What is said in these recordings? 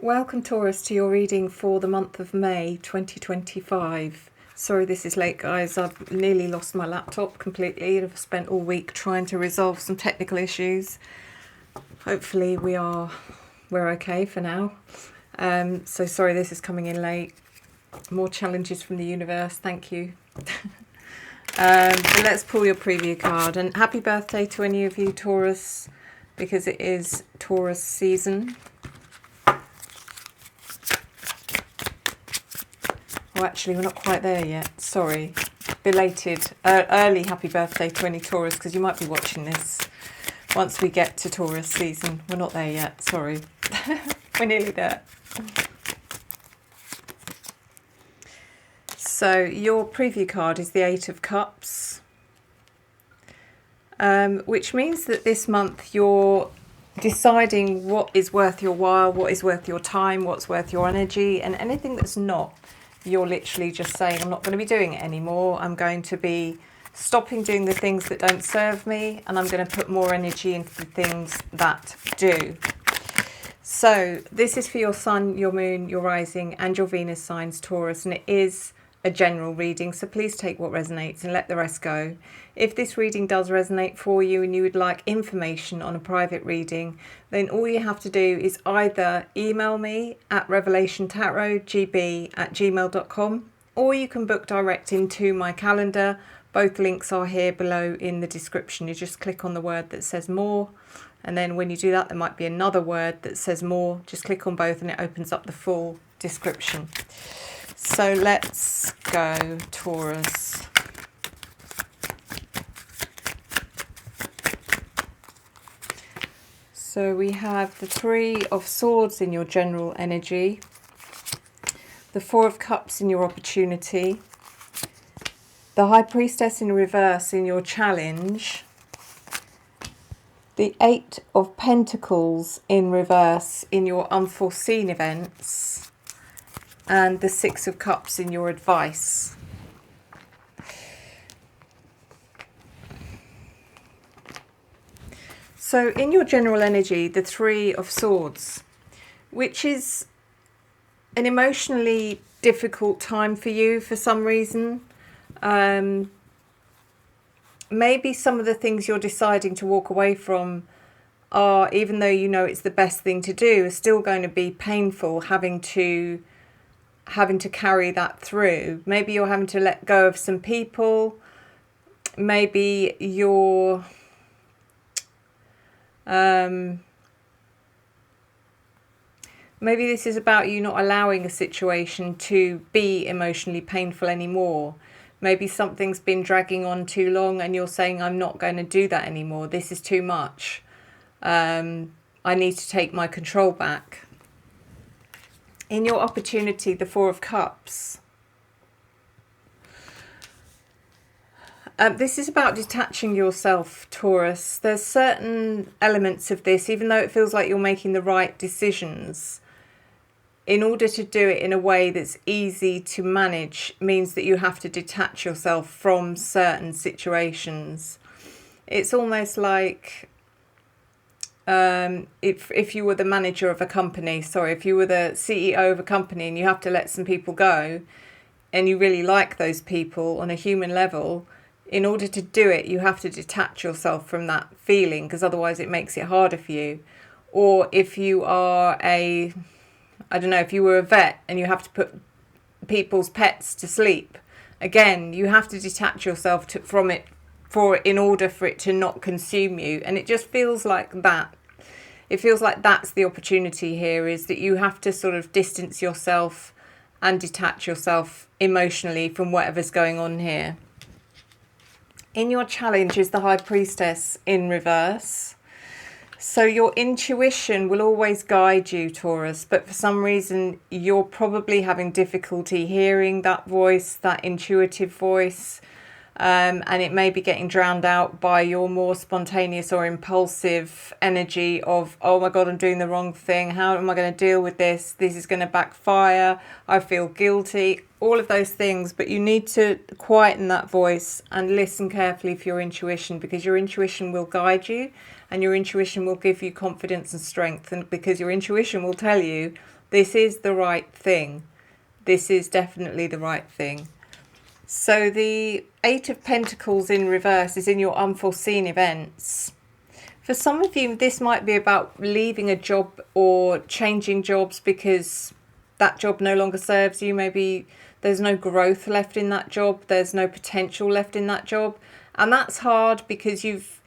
Welcome Taurus to your reading for the month of May 2025. Sorry this is late guys, I've nearly lost my laptop completely. I've spent all week trying to resolve some technical issues. Hopefully we're okay for now. So sorry this is coming in late. More challenges from the universe, thank you. So let's pull your preview card, and happy birthday to any of you Taurus, because it is Taurus season. Oh, actually, we're not quite there yet. Sorry. Belated, early happy birthday to any Taurus, because you might be watching this once we get to Taurus season. We're not there yet. Sorry. We're nearly there. So your preview card is the Eight of Cups, which means that this month you're deciding what is worth your while, what is worth your time, what's worth your energy, and anything that's not, you're literally just saying, I'm not going to be doing it anymore. I'm going to be stopping doing the things that don't serve me, and I'm going to put more energy into the things that do. So this is for your sun, your moon, your rising, and your Venus signs, Taurus, and it is a general reading, so please take what resonates and let the rest go. If this reading does resonate for you and you would like information on a private reading, then all you have to do is either email me at revelationtarotgb@gmail.com, or you can book direct into my calendar. Both links are here below in the description. You just click on the word that says more, and then when you do that there might be another word that says more. Just click on both and it opens up the full description. So let's go, Taurus. So we have the Three of Swords in your general energy, the Four of Cups in your opportunity, the High Priestess in reverse in your challenge, the Eight of Pentacles in reverse in your unforeseen events, and the Six of Cups in your advice. So in your general energy, the Three of Swords, which is an emotionally difficult time for you for some reason. Maybe some of the things you're deciding to walk away from are, even though you know it's the best thing to do, are still going to be painful, having to carry that through. Maybe you're having to let go of some people. Maybe you're maybe this is about you not allowing a situation to be emotionally painful anymore. Maybe something's been dragging on too long and you're saying, I'm not going to do that anymore. This is too much. I need to take my control back. In your opportunity, the Four of Cups. This is about detaching yourself, Taurus. There's certain elements of this, even though it feels like you're making the right decisions, in order to do it in a way that's easy to manage, means that you have to detach yourself from certain situations. It's almost like if you were the manager of a company, if you were the CEO of a company and you have to let some people go, and you really like those people on a human level, in order to do it, you have to detach yourself from that feeling, because otherwise it makes it harder for you. Or if you are if you were a vet and you have to put people's pets to sleep, again, you have to detach yourself from it in order for it to not consume you. And it just feels like that. It feels like that's the opportunity here, is that you have to sort of distance yourself and detach yourself emotionally from whatever's going on here. In your challenge is the High Priestess in reverse. So your intuition will always guide you, Taurus, but for some reason you're probably having difficulty hearing that voice, that intuitive voice, and it may be getting drowned out by your more spontaneous or impulsive energy of, oh my God, I'm doing the wrong thing. How am I going to deal with this? This is going to backfire. I feel guilty. All of those things. But you need to quieten that voice and listen carefully for your intuition, because your intuition will guide you and your intuition will give you confidence and strength. And because your intuition will tell you This is the right thing. This is definitely the right thing. So the Eight of Pentacles in reverse is in your unforeseen events. For some of you, this might be about leaving a job or changing jobs because that job no longer serves you. Maybe there's no growth left in that job. There's no potential left in that job. And that's hard because you've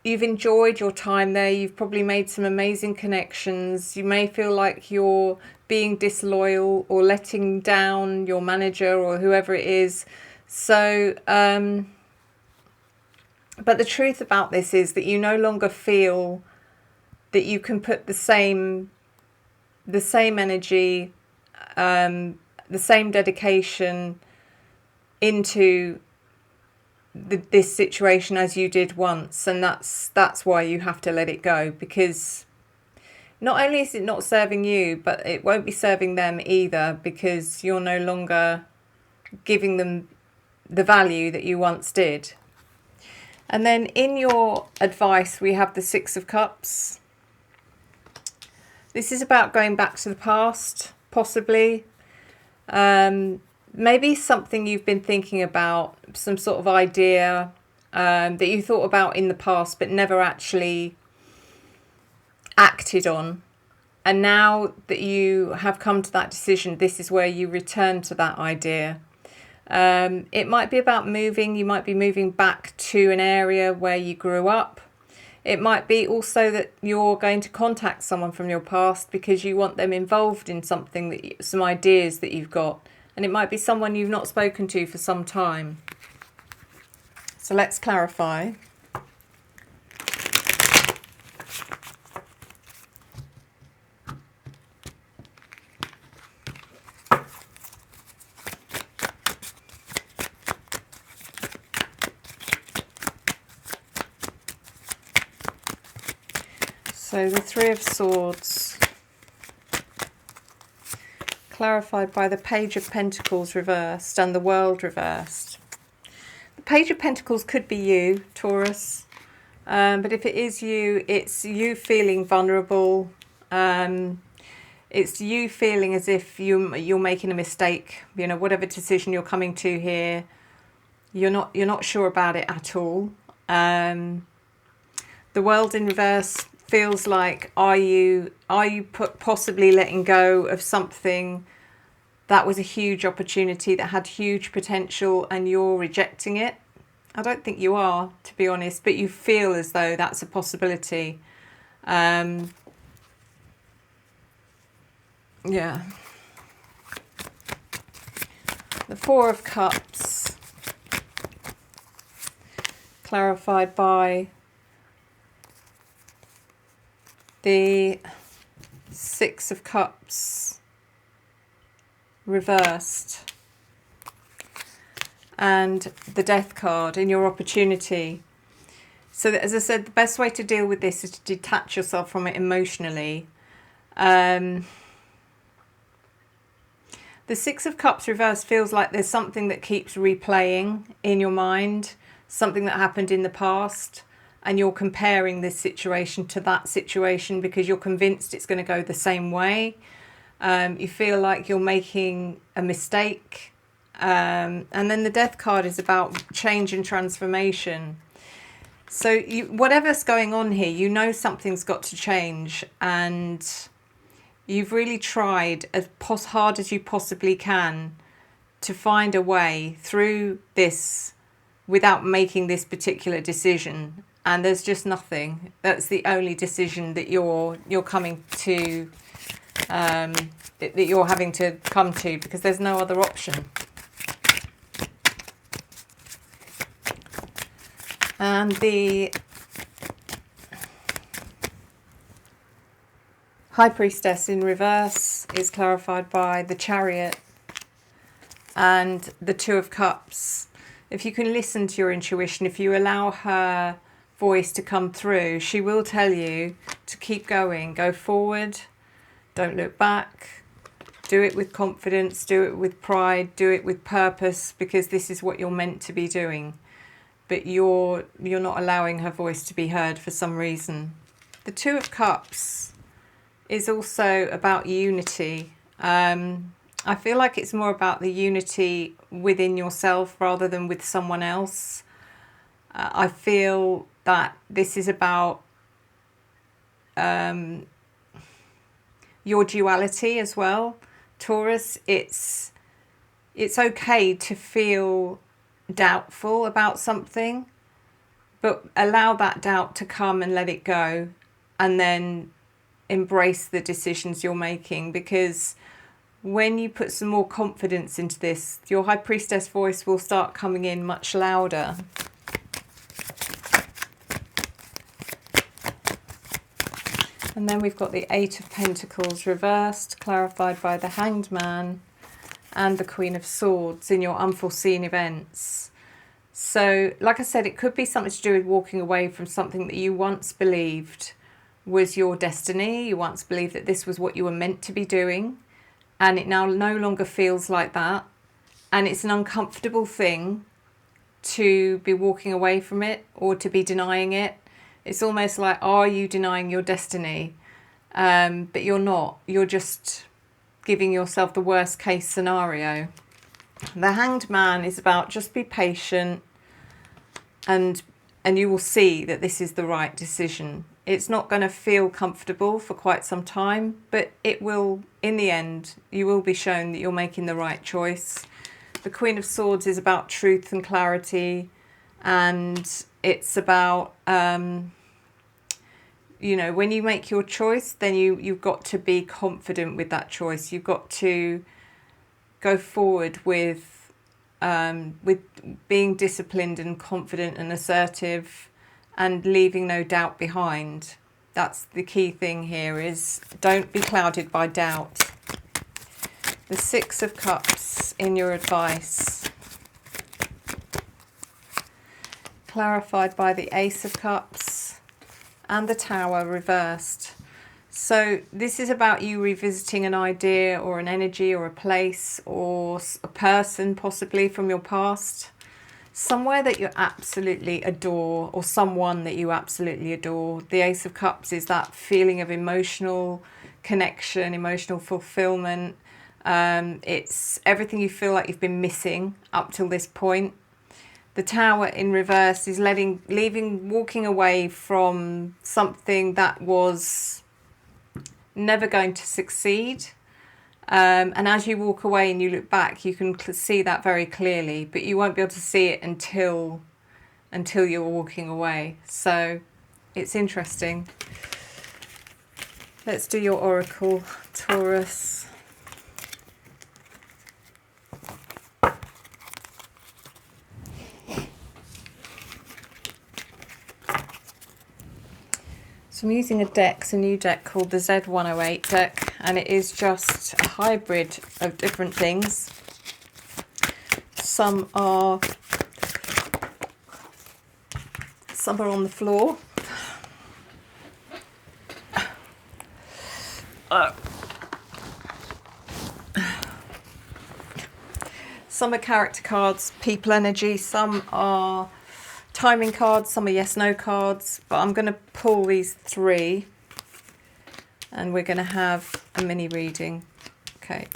enjoyed your time there. You've probably made some amazing connections. You may feel like you're being disloyal or letting down your manager or whoever it is. So, but the truth about this is that you no longer feel that you can put the same energy, the same dedication into this situation as you did once, and that's why you have to let it go, because not only is it not serving you, but it won't be serving them either, because you're no longer giving them the value that you once did. And then in your advice, we have the Six of Cups. This is about going back to the past, possibly. Maybe something you've been thinking about, some sort of idea that you thought about in the past but never actually acted on. And now that you have come to that decision, this is where you return to that idea. It might be about moving. You might be moving back to an area where you grew up. It might be also that you're going to contact someone from your past because you want them involved in something, some ideas that you've got. And it might be someone you've not spoken to for some time. So let's clarify. So the Three of Swords, clarified by the Page of Pentacles reversed and the World reversed. The Page of Pentacles could be you, Taurus, but if it is you, it's you feeling vulnerable. It's you feeling as if you're making a mistake. You know, whatever decision you're coming to here, you're not sure about it at all. The World in reverse feels like, are you possibly letting go of something that was a huge opportunity, that had huge potential, and you're rejecting it? I don't think you are, to be honest, but you feel as though that's a possibility. Yeah. The Four of Cups, clarified by the Six of Cups reversed and the Death card in your opportunity. So as I said, the best way to deal with this is to detach yourself from it emotionally. The Six of Cups reversed feels like there's something that keeps replaying in your mind, something that happened in the past, and you're comparing this situation to that situation because you're convinced it's going to go the same way. You feel like you're making a mistake. And then the Death card is about change and transformation. So whatever's going on here, you know something's got to change, and you've really tried as hard as you possibly can to find a way through this without making this particular decision. And there's just nothing. That's the only decision that you're coming to, that you're having to come to, because there's no other option. And the High Priestess in reverse is clarified by the Chariot and the Two of Cups. If you can listen to your intuition, if you allow her voice to come through, she will tell you to keep going, go forward, don't look back, do it with confidence, do it with pride, do it with purpose, because this is what you're meant to be doing. But you're not allowing her voice to be heard for some reason. The Two of Cups is also about unity. I feel like it's more about the unity within yourself rather than with someone else. I feel that this is about your duality as well, Taurus. It's okay to feel doubtful about something, but allow that doubt to come and let it go, and then embrace the decisions you're making, because when you put some more confidence into this, your High Priestess voice will start coming in much louder. And then we've got the Eight of Pentacles reversed, clarified by the Hanged Man, and the Queen of Swords in your unforeseen events. So, like I said, it could be something to do with walking away from something that you once believed was your destiny. You once believed that this was what you were meant to be doing, and it now no longer feels like that. And it's an uncomfortable thing to be walking away from it or to be denying it. It's almost like, are you denying your destiny? But you're not. You're just giving yourself the worst case scenario. The Hanged Man is about just be patient, and you will see that this is the right decision. It's not going to feel comfortable for quite some time, but it will, in the end, you will be shown that you're making the right choice. The Queen of Swords is about truth and clarity, and it's about, you know, when you make your choice, then you've got to be confident with that choice. You've got to go forward with being disciplined and confident and assertive, and leaving no doubt behind. That's the key thing here, is don't be clouded by doubt. The Six of Cups in your advice, clarified by the Ace of Cups and the Tower reversed. So this is about you revisiting an idea or an energy or a place or a person possibly from your past. Somewhere that you absolutely adore, or someone that you absolutely adore. The Ace of Cups is that feeling of emotional connection, emotional fulfillment. It's everything you feel like you've been missing up till this point. The Tower in reverse is walking away from something that was never going to succeed. And as you walk away and you look back, you can see that very clearly, but you won't be able to see it until you're walking away. So it's interesting. Let's do your oracle, Taurus. So I'm using a deck, it's a new deck called the Z108 deck, and it is just a hybrid of different things. Some are on the floor. Some are character cards, people energy, some are timing cards, some are yes no cards, but I'm going to pull these three and we're going to have a mini reading. Okay,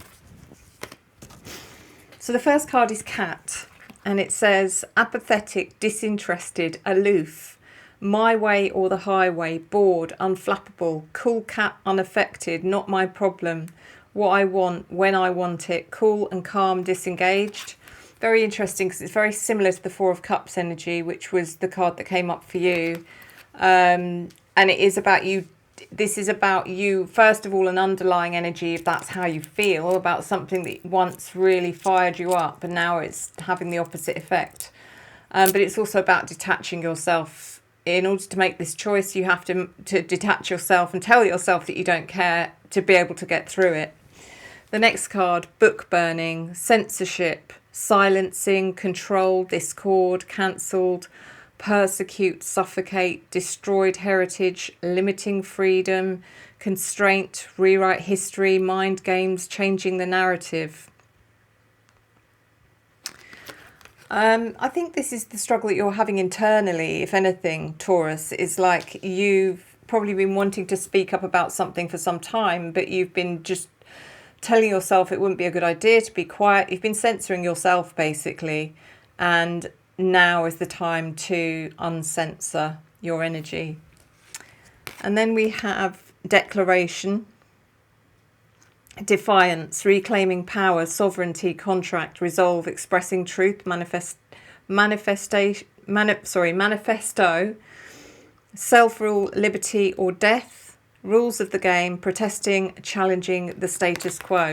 so the first card is Cat, and it says apathetic, disinterested, aloof, my way or the highway, bored, unflappable, cool cat, unaffected, not my problem, what I want when I want it, cool and calm, disengaged. Very interesting, because it's very similar to the Four of Cups energy, which was the card that came up for you. And it is about you. This is about you, first of all, an underlying energy, if that's how you feel, about something that once really fired you up, and now it's having the opposite effect. But it's also about detaching yourself. In order to make this choice, you have to detach yourself and tell yourself that you don't care to be able to get through it. The next card, book burning, censorship, silencing, control, discord, cancelled, persecute, suffocate, destroyed heritage, limiting freedom, constraint, rewrite history, mind games, changing the narrative. I think this is the struggle that you're having internally, if anything, Taurus, is like you've probably been wanting to speak up about something for some time, but you've been just telling yourself it wouldn't be a good idea to be quiet. You've been censoring yourself, basically. And now is the time to uncensor your energy. And then we have declaration, defiance, reclaiming power, sovereignty, contract, resolve, expressing truth, manifesto, self-rule, liberty or death, rules of the game, protesting, challenging the status quo.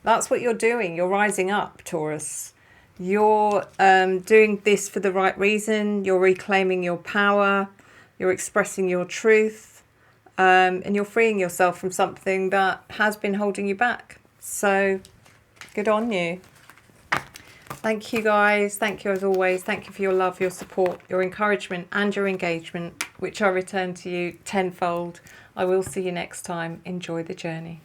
That's what you're doing. You're rising up, Taurus. You're doing this for the right reason. You're reclaiming your power. You're expressing your truth. And you're freeing yourself from something that has been holding you back. So good on you. Thank you, guys. Thank you as always. Thank you for your love, your support, your encouragement and your engagement, which I return to you tenfold. I will see you next time. Enjoy the journey.